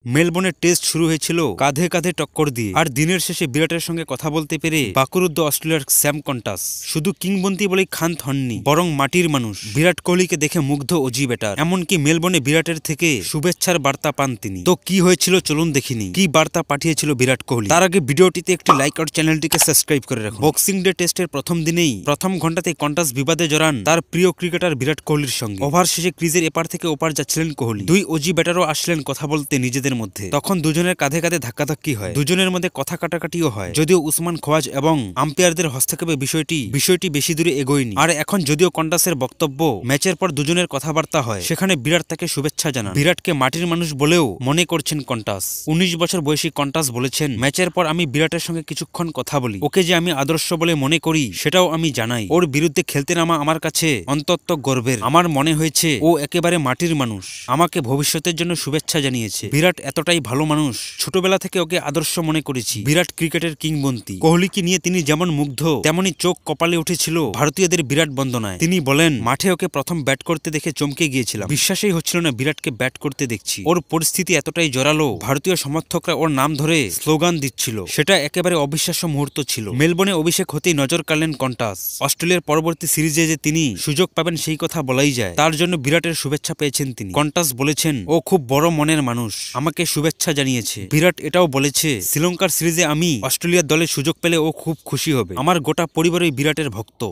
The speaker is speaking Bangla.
মেলবোর্নে টেস্ট শুরু হয়েছিল কাঁধে কাঁধে টক্কর দিয়ে, আর দিনের শেষে বিরাটের সঙ্গে কথা বলতে পেরে বাকরুদ্ধ অস্ট্রেলিয়ার স্যাম কন্টাস শুধু কিংবদন্তি বলেই ক্ষান্ত হননি, বরং মাটির মানুষ বিরাট কোহলিকে দেখে মুগ্ধ অজি ব্যাটার। এমনকি মেলবোর্নে বিরাটের থেকে শুভেচ্ছার বার্তা পান তিনি। তো কি হয়েছিল চলুন দেখিনি, কি বার্তা পাঠিয়েছিল বিরাট কোহলি। তার আগে ভিডিওটিতে একটি লাইক আর চ্যানেলটিকে সাবস্ক্রাইব করে রাখুন। বক্সিং ডে টেস্টের প্রথম দিনেই প্রথম ঘন্টাতেই কন্টাস বিবাদে জড়ান তার প্রিয় ক্রিকেটার বিরাট কোহলির সঙ্গে। ওভার শেষে ক্রিজের এপার থেকে ওপার যাচ্ছিলেন কোহলি, দুই অজি ব্যাটারও আসলেন কথা বলতে নিজেদের মধ্যে। তখন দুজনের কাঁধে কাঁধে ধাক্কাধাক্কি হয়, দুজনের মধ্যে কথা কাটাকাটিও হয়। যদিও উসমান খোয়াজ এবং আম্পায়ারদের হস্তক্ষেপে বিষয়টি বেশি দূরে এগোয়নি। আর এখন যদিও কন্টাসের বক্তব্য ম্যাচের পর দুজনের কথাবার্তা হয়, সেখানে বিরাট তাকে শুভেচ্ছা জানান। বিরাটকে মাটির মানুষ বলেও মনে করছেন কন্টাস। 19 বছর বয়সী কন্টাস বলেছেন, ম্যাচের পর আমি বিরাটের সঙ্গে কিছুক্ষণ কথা বলি, ওকে যে আমি আদর্শ বলে মনে করি সেটাও আমি জানাই। ওর বিরুদ্ধে খেলতে নামা আমার কাছে অন্তত গর্বের। আমার মনে হয়েছে ও একেবারে মাটির মানুষ, আমাকে ভবিষ্যতের জন্য শুভেচ্ছা জানিয়েছে। বিরাট এতটাই ভালো মানুষ, ছোটবেলা থেকে ওকে আদর্শ মনে করেছি। বিরাট ক্রিকেটের কিংবদন্তি। কোহলিকে নিয়ে তিনি যেমন মুগ্ধ, তেমনি চোখ কপালে উঠেছিল ভারতীয়দের বিরাট বন্দনায়। তিনি বলেন, মাঠে ওকে প্রথম ব্যাট করতে দেখে চমকে গিয়েছিলাম, বিশ্বাসই হচ্ছিল না বিরাটকে ব্যাট করতে দেখছি। ওর পরিস্থিতি এতটাই জোরালো, ভারতীয় সমর্থকরা ওর নাম ধরে স্লোগান দিচ্ছিল, সেটা একেবারে অবিশ্বাস্য মুহূর্ত ছিল। মেলবোর্নে অভিষেক হতেই নজর কাড়লেন কন্টাস। অস্ট্রেলিয়ার পরবর্তী সিরিজে যে তিনি সুযোগ পাবেন সেই কথা বলাই যায়। তার জন্য বিরাটের শুভেচ্ছা পেয়েছেন তিনি। কন্টাস বলেছেন, ও খুব বড় মনের মানুষ, আমাকে শুভেচ্ছা জানিয়েছে। বিরাট এটাও বলেছে, শ্রীলঙ্কার সিরিজে আমি অস্ট্রেলিয়ার দলে সুযোগ পেলে ও খুব খুশি হবে। আমার গোটা পরিবারই বিরাটের ভক্ত।